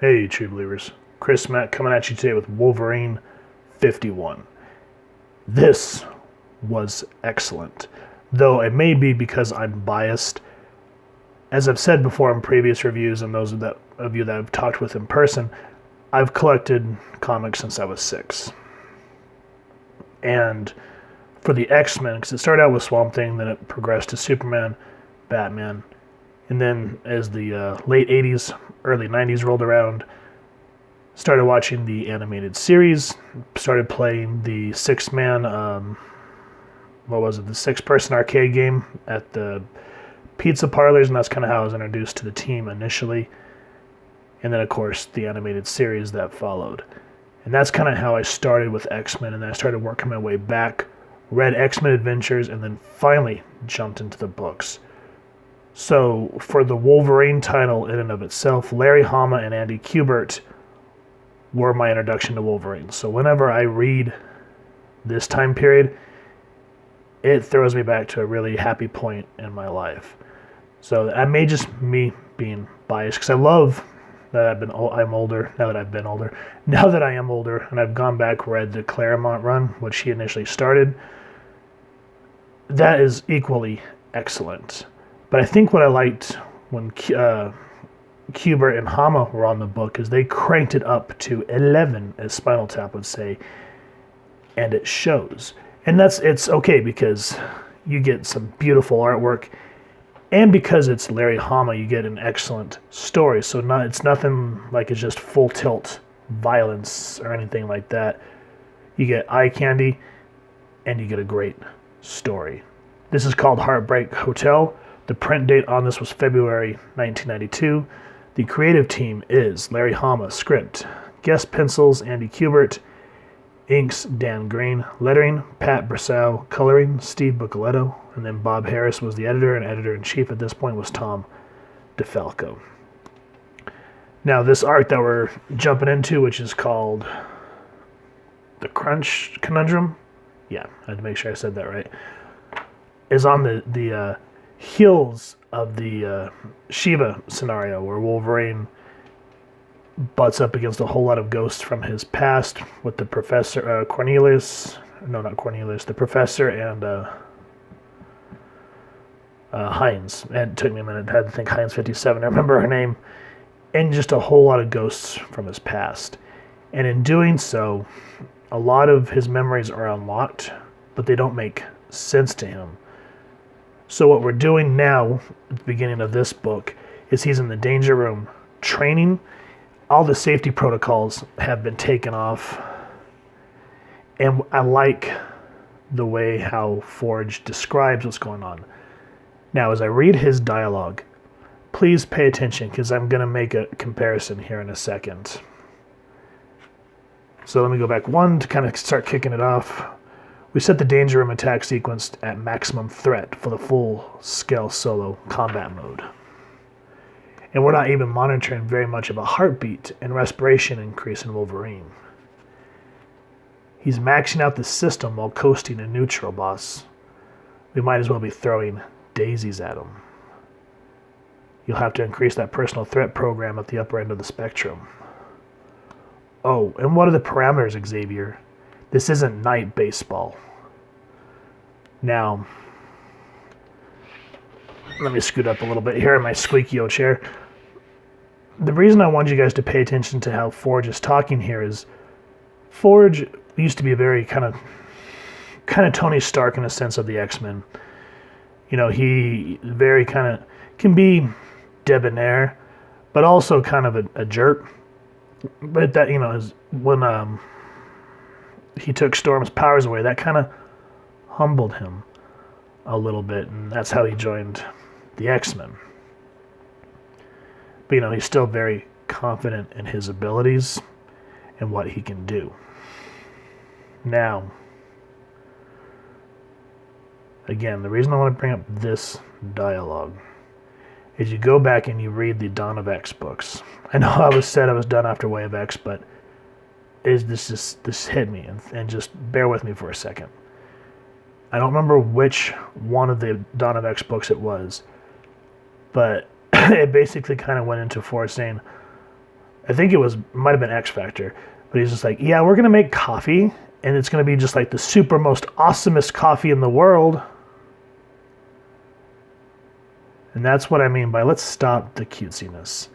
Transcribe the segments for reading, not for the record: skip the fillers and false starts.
Hey, true believers. Chris Mack coming at you today with Wolverine 51. This was excellent, though it may be because I'm biased. As I've said before in previous reviews, and those of you that I've talked with in person, I've collected comics since I was 6. And for the X-Men, because it started out with Swamp Thing, then it progressed to Superman, Batman, and then as the late 80s, early 90s rolled around, started watching the animated series, started playing the the 6-person arcade game at the pizza parlors, and that's kind of how I was introduced to the team initially. And then, of course, the animated series that followed. And that's kind of how I started with X-Men, and then I started working my way back, read X-Men Adventures, and then finally jumped into the books. So, for the Wolverine title in and of itself, Larry Hama and Andy Kubert were my introduction to Wolverine. So whenever I read this time period, it throws me back to a really happy point in my life. So that may just me being biased, because I love that I'm older, now that I've been older. Now that I am older, and I've gone back, read the Claremont run, which he initially started, that is equally excellent. But I think what I liked when Kubert and Hama were on the book is they cranked it up to 11, as Spinal Tap would say, and it shows. And it's okay because you get some beautiful artwork, and because it's Larry Hama, you get an excellent story. So it's nothing like it's just full tilt violence or anything like that. You get eye candy, and you get a great story. This is called Heartbreak Hotel. The print date on this was February 1992. The creative team is Larry Hama, script, guest pencils, Andy Kubert, inks, Dan Green, lettering, Pat Brassow, coloring, Steve Buccoletto, and then Bob Harris was the editor, and editor-in-chief at this point was Tom DeFalco. Now, this arc that we're jumping into, which is called The Crunch Conundrum, yeah, I had to make sure I said that right, is on the heels of the Shiva scenario, where Wolverine butts up against a whole lot of ghosts from his past with the professor, the professor and Hines. And it took me a minute, I had to think Hines 57, I remember her name, and just a whole lot of ghosts from his past. And in doing so, a lot of his memories are unlocked, but they don't make sense to him. So what we're doing now, at the beginning of this book, is he's in the danger room training. All the safety protocols have been taken off. And I like the way how Forge describes what's going on. Now, as I read his dialogue, please pay attention, because I'm going to make a comparison here in a second. So let me go back one to kind of start kicking it off. We set the danger room attack sequence at maximum threat for the full-scale solo combat mode. And we're not even monitoring very much of a heartbeat and respiration increase in Wolverine. He's maxing out the system while coasting in neutral, boss. We might as well be throwing daisies at him. You'll have to increase that personal threat program at the upper end of the spectrum. Oh, and what are the parameters, Xavier? This isn't night baseball. Now, let me scoot up a little bit here in my squeaky old chair. The reason I want you guys to pay attention to how Forge is talking here is Forge used to be a very kind of Tony Stark in a sense of the X-Men. You know, he very kind of can be debonair, but also kind of a jerk. But that, you know, is when he took Storm's powers away, that kind of humbled him a little bit, and that's how he joined the X-Men. But, you know, he's still very confident in his abilities and what he can do. Now, again, the reason I want to bring up this dialogue is you go back and you read the Dawn of X books. I know I was done after Way of X, but this hit me, and just bear with me for a second. I don't remember which one of the Dawn of X books it was, but it basically kind of went into Forge saying, I think might have been X Factor, but he's just like, yeah, we're going to make coffee, and it's going to be just like the super most awesomest coffee in the world. And that's what I mean by let's stop the cutesiness.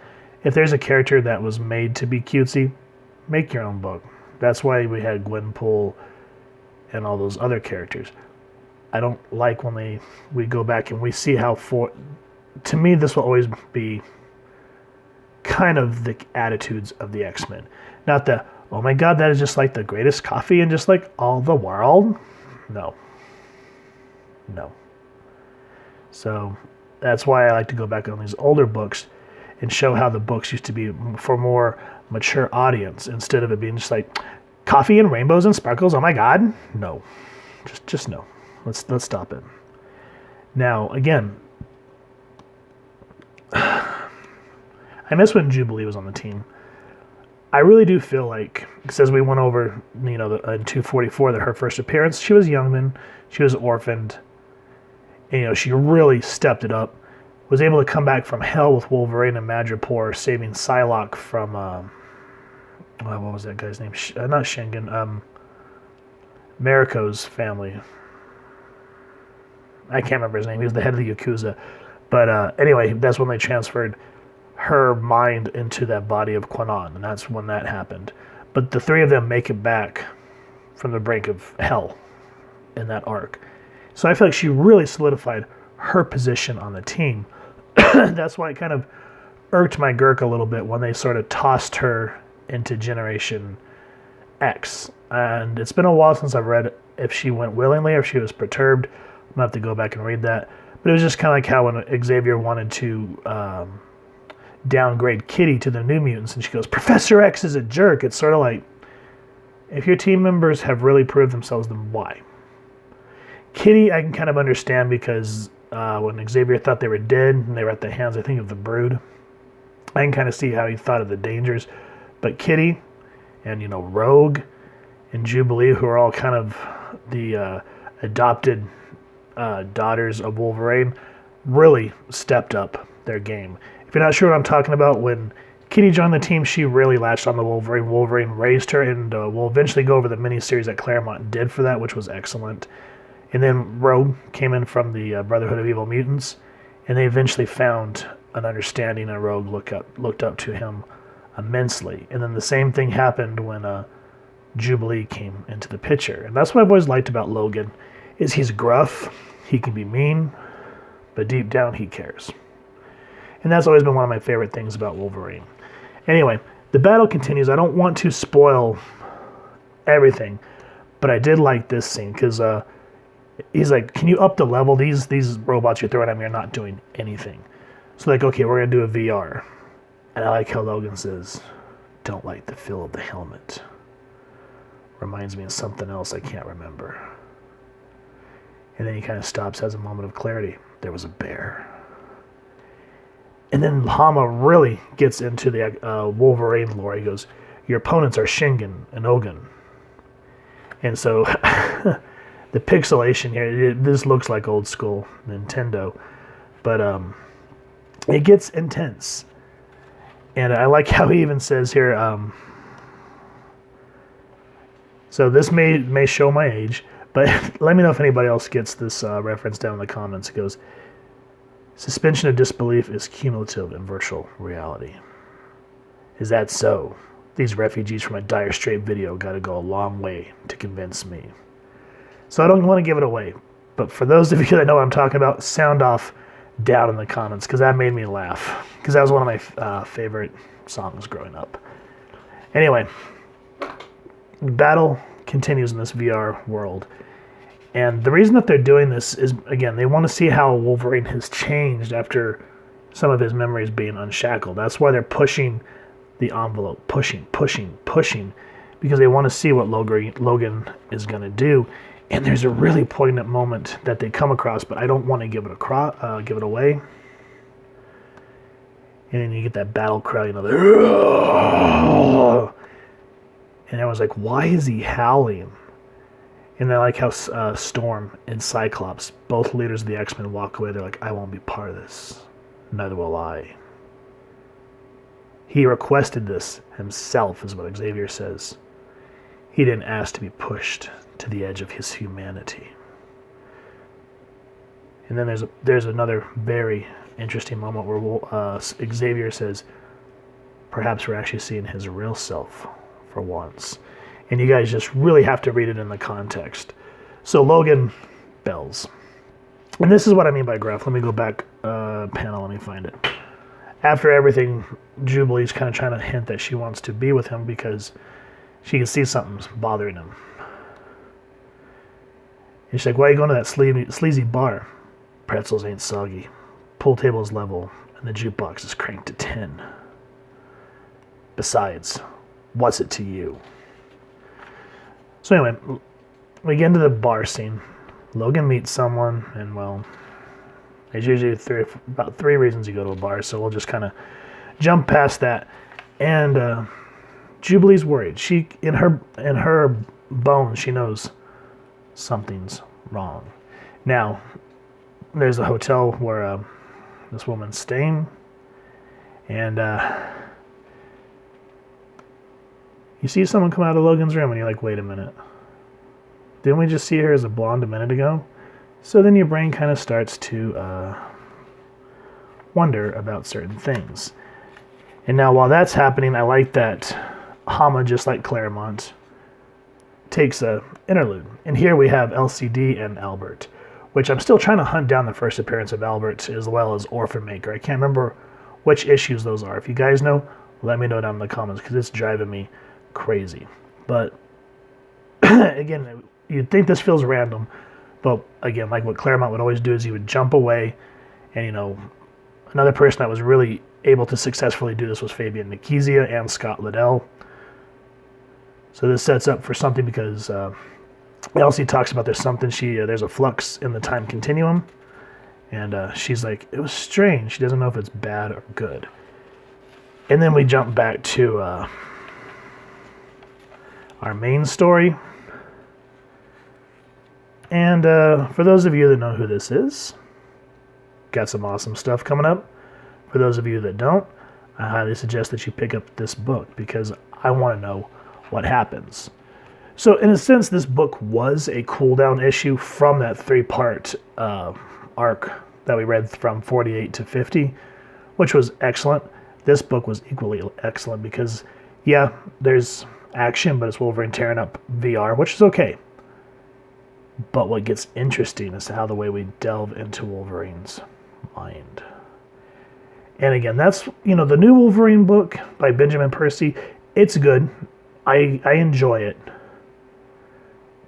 If there's a character that was made to be cutesy, make your own book. That's why we had Gwenpool and all those other characters. I don't like when we go back and we see how to me this will always be kind of the attitudes of the X-Men. Not the, oh my god, that is just like the greatest coffee in just like all the world. No. So that's why I like to go back on these older books and show how the books used to be for more mature audience instead of it being just like coffee and rainbows and sparkles. Oh my god. No. Just no. Let's stop it. Now, again, I miss when Jubilee was on the team. I really do feel like, because as we went over, in 244, that her first appearance, she was Youngman, she was orphaned, and, she really stepped it up, was able to come back from hell with Wolverine and Madripoor, saving Psylocke from, what was that guy's name? Not Shingen, Mariko's family. I can't remember his name. He was the head of the Yakuza. But anyway, that's when they transferred her mind into that body of Quanon, and that's when that happened. But the three of them make it back from the brink of hell in that arc. So I feel like she really solidified her position on the team. That's why it kind of irked my Gurk a little bit when they sort of tossed her into Generation X. And it's been a while since I've read if she went willingly or if she was perturbed. I'm going to have to go back and read that. But it was just kind of like how when Xavier wanted to downgrade Kitty to the New Mutants, and she goes, Professor X is a jerk. It's sort of like, if your team members have really proved themselves, then why? Kitty, I can kind of understand because when Xavier thought they were dead and they were at the hands, I think, of the Brood, I can kind of see how he thought of the dangers. But Kitty and, Rogue and Jubilee, who are all kind of the adopted daughters of Wolverine, really stepped up their game. If you're not sure what I'm talking about, when Kitty joined the team, she really latched on to Wolverine. Wolverine raised her, and we'll eventually go over the miniseries that Claremont did for that, which was excellent. And then Rogue came in from the Brotherhood of Evil Mutants, and they eventually found an understanding, and Rogue looked up to him immensely. And then the same thing happened when Jubilee came into the picture. And that's what I've always liked about Logan, is he's gruff, he can be mean, but deep down he cares. And that's always been one of my favorite things about Wolverine. Anyway, the battle continues. I don't want to spoil everything, but I did like this scene because he's like, can you up the level? These robots you're throwing at me are not doing anything. So like, okay, we're going to do a VR. And I like how Logan says, don't like the feel of the helmet. Reminds me of something else I can't remember. And then he kind of stops, has a moment of clarity. There was a bear. And then Hama really gets into the Wolverine lore. He goes, your opponents are Shingen and Ogun. And so the pixelation here, this looks like old school Nintendo. But it gets intense. And I like how he even says here, so this may show my age, but let me know if anybody else gets this reference down in the comments. It goes, suspension of disbelief is cumulative in virtual reality. Is that so? These refugees from a Dire Straits video got to go a long way to convince me. So I don't want to give it away, but for those of you that know what I'm talking about, sound off down in the comments, because that made me laugh, because that was one of my favorite songs growing up. Anyway, battle continues in this VR world. And the reason that they're doing this is, again, they want to see how Wolverine has changed after some of his memories being unshackled. That's why they're pushing the envelope, pushing, because they want to see what Logan is going to do. And there's a really poignant moment that they come across, but I don't want to give it away. And then you get that battle cry, and I was like, why is he howling? And I like how Storm and Cyclops, both leaders of the X-Men, walk away. They're like, I won't be part of this. Neither will I. He requested this himself, is what Xavier says. He didn't ask to be pushed to the edge of his humanity. And then there's another very interesting moment where Xavier says, perhaps we're actually seeing his real self for once. And you guys just really have to read it in the context. So Logan bells. And this is what I mean by graph. Let me go back panel. Let me find it. After everything, Jubilee's kind of trying to hint that she wants to be with him because she can see something's bothering him. And she's like, why are you going to that sleazy bar? Pretzels ain't soggy. Pool table's level, and the jukebox is cranked to 10. Besides, what's it to you? So anyway, we get into the bar scene. Logan meets someone, and well, there's usually about three reasons you go to a bar, so we'll just kind of jump past that. And Jubilee's worried. She, in her bones, she knows something's wrong. Now, there's a hotel where this woman's staying, and you see someone come out of Logan's room, and you're like, wait a minute. Didn't we just see her as a blonde a minute ago? So then your brain kind of starts to wonder about certain things. And now while that's happening, I like that Hama, just like Claremont, takes a interlude. And here we have LCD and Albert, which I'm still trying to hunt down the first appearance of Albert as well as Orphan Maker. I can't remember which issues those are. If you guys know, let me know down in the comments because it's driving me crazy. But again, you'd think this feels random, but again, like what Claremont would always do is he would jump away, and another person that was really able to successfully do this was Fabian Nicieza and Scott Liddell. So this sets up for something because Elsie talks about there's a flux in the time continuum, and she's like, it was strange. She doesn't know if it's bad or good. And then we jump back to our main story. And for those of you that know who this is, got some awesome stuff coming up. For those of you that don't, I highly suggest that you pick up this book because I want to know what happens. So in a sense, this book was a cool-down issue from that three-part arc that we read from 48 to 50, which was excellent. This book was equally excellent because, yeah, there's action, but it's Wolverine tearing up VR, which is okay. But what gets interesting is how the way we delve into Wolverine's mind. And again, that's, the new Wolverine book by Benjamin Percy. It's good. I enjoy it.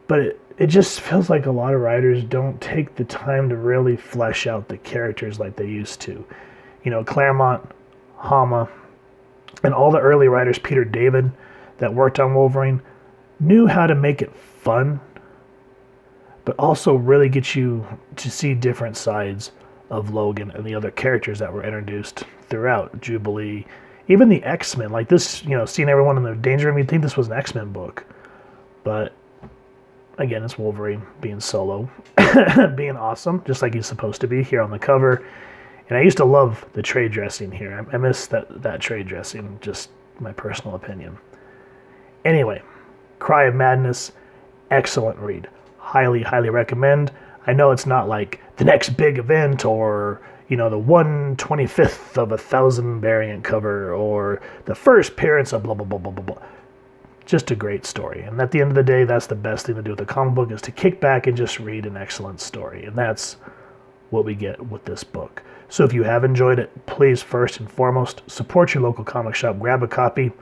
But it just feels like a lot of writers don't take the time to really flesh out the characters like they used to. Claremont, Hama, and all the early writers, Peter David, that worked on Wolverine, knew how to make it fun, but also really get you to see different sides of Logan and the other characters that were introduced throughout. Jubilee, even the X-Men, like this, seeing everyone in the danger room, you'd think this was an X-Men book. But again, it's Wolverine being solo, being awesome, just like he's supposed to be here on the cover. And I used to love the trade dressing here. I miss that trade dressing, just my personal opinion. Anyway, Cry of Madness, excellent read. Highly, highly recommend. I know it's not like the next big event or, the 1/25th of 1,000 variant cover or the first appearance of blah, blah, blah, blah, blah, blah. Just a great story. And at the end of the day, that's the best thing to do with a comic book is to kick back and just read an excellent story. And that's what we get with this book. So if you have enjoyed it, please first and foremost, support your local comic shop. Grab a copy.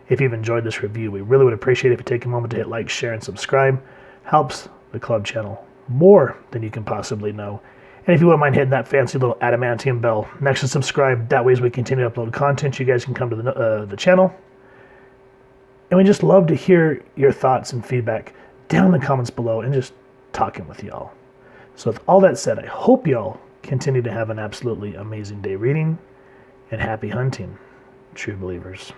If you've enjoyed this review, we really would appreciate it if you take a moment to hit like, share, and subscribe. Helps the club channel more than you can possibly know. And if you wouldn't mind hitting that fancy little adamantium bell next to subscribe, that way as we continue to upload content, you guys can come to the channel. And we just love to hear your thoughts and feedback down in the comments below and just talking with y'all. So with all that said, I hope y'all continue to have an absolutely amazing day reading, and happy hunting, true believers.